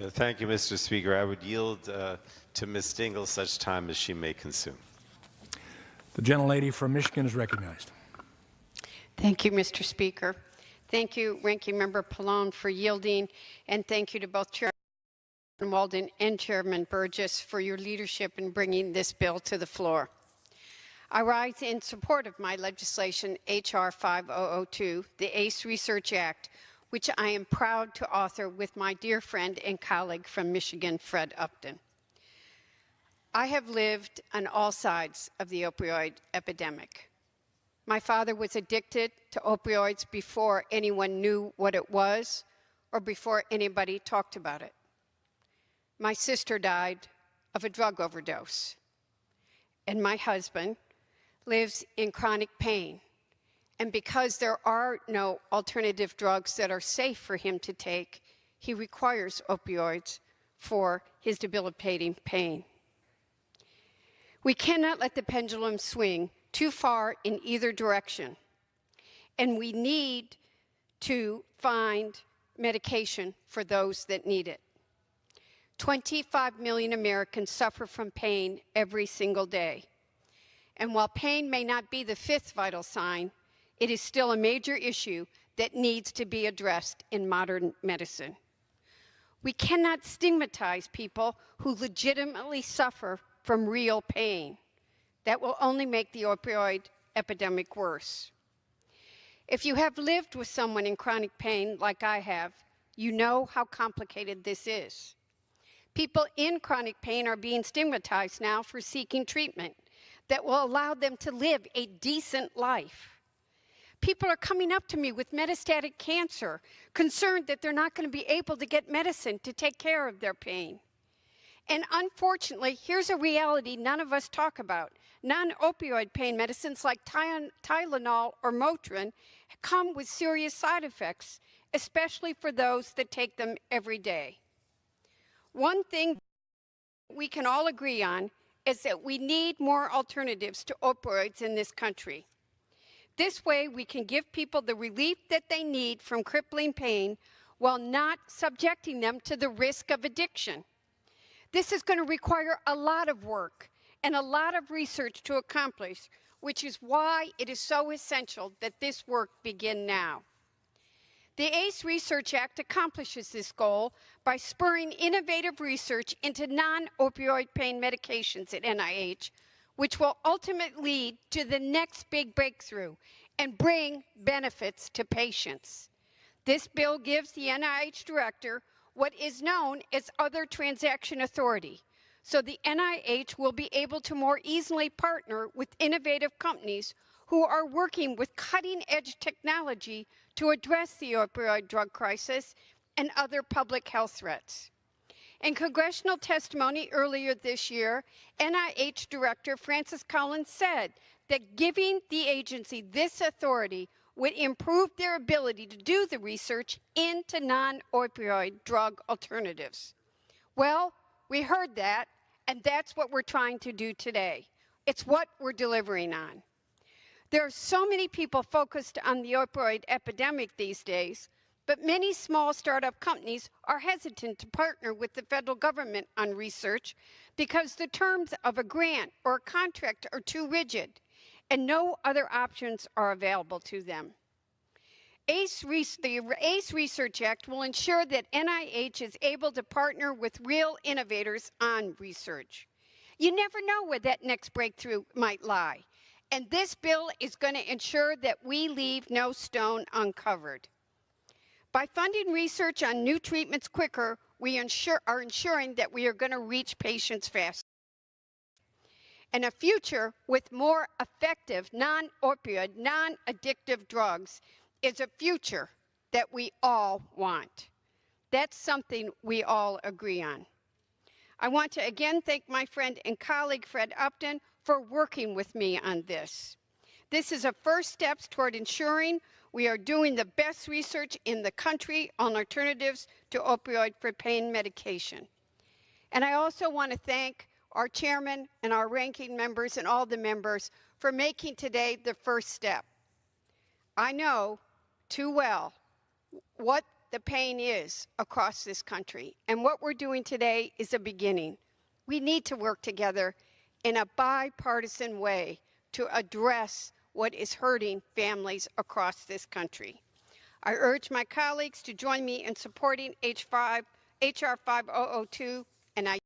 Thank you, Mr. Speaker. I would yield to Ms. Dingell such time as she may consume. The gentlelady from Michigan is recognized. Thank you, Mr. Speaker. Thank you, Ranking Member Pallone, for yielding, and thank you to both Chairman Walden and Chairman Burgess for your leadership in bringing this bill to the floor. I rise in support of my legislation, H.R. 5002, the ACE Research Act, which I am proud to author with my dear friend and colleague from Michigan, Fred Upton. I have lived on all sides of the opioid epidemic. My father was addicted to opioids before anyone knew what it was or before anybody talked about it. My sister died of a drug overdose, and my husband lives in chronic pain. And because there are no alternative drugs that are safe for him to take, he requires opioids for his debilitating pain. We cannot let the pendulum swing too far in either direction, and we need to find medication for those that need it. 25 million Americans suffer from pain every single day. And while pain may not be the fifth vital sign, it is still a major issue that needs to be addressed in modern medicine. We cannot stigmatize people who legitimately suffer from real pain. That will only make the opioid epidemic worse. If you have lived with someone in chronic pain like I have, you know how complicated this is. People in chronic pain are being stigmatized now for seeking treatment that will allow them to live a decent life. People are coming up to me with metastatic cancer, concerned that they're not going to be able to get medicine to take care of their pain. And unfortunately, here's a reality none of us talk about. Non-opioid pain medicines like Tylenol or Motrin come with serious side effects, especially for those that take them every day. One thing we can all agree on is that we need more alternatives to opioids in this country. This way, we can give people the relief that they need from crippling pain while not subjecting them to the risk of addiction. This is going to require a lot of work and a lot of research to accomplish, which is why it is so essential that this work begin now. The ACE Research Act accomplishes this goal by spurring innovative research into non-opioid pain medications at NIH, which will ultimately lead to the next big breakthrough and bring benefits to patients. This bill gives the NIH director what is known as other transaction authority, so the NIH will be able to more easily partner with innovative companies who are working with cutting-edge technology to address the opioid drug crisis and other public health threats. In congressional testimony earlier this year, NIH Director Francis Collins said that giving the agency this authority would improve their ability to do the research into non-opioid drug alternatives. Well, we heard that, and that's what we're trying to do today. It's what we're delivering on. There are so many people focused on the opioid epidemic these days, but many small startup companies are hesitant to partner with the federal government on research because the terms of a grant or a contract are too rigid and no other options are available to them. The ACE Research Act will ensure that NIH is able to partner with real innovators on research. You never know where that next breakthrough might lie, and this bill is going to ensure that we leave no stone uncovered. By funding research on new treatments quicker, we are ensuring that we are going to reach patients faster. And a future with more effective non-opioid, non-addictive drugs is a future that we all want. That's something we all agree on. I want to again thank my friend and colleague Fred Upton for working with me on this. This is a first step toward ensuring we are doing the best research in the country on alternatives to opioid for pain medication. And I also want to thank our chairman and our ranking members and all the members for making today the first step. I know too well what the pain is across this country, and what we're doing today is a beginning. We need to work together in a bipartisan way to address what is hurting families across this country. I urge my colleagues to join me in supporting HR 5002, and I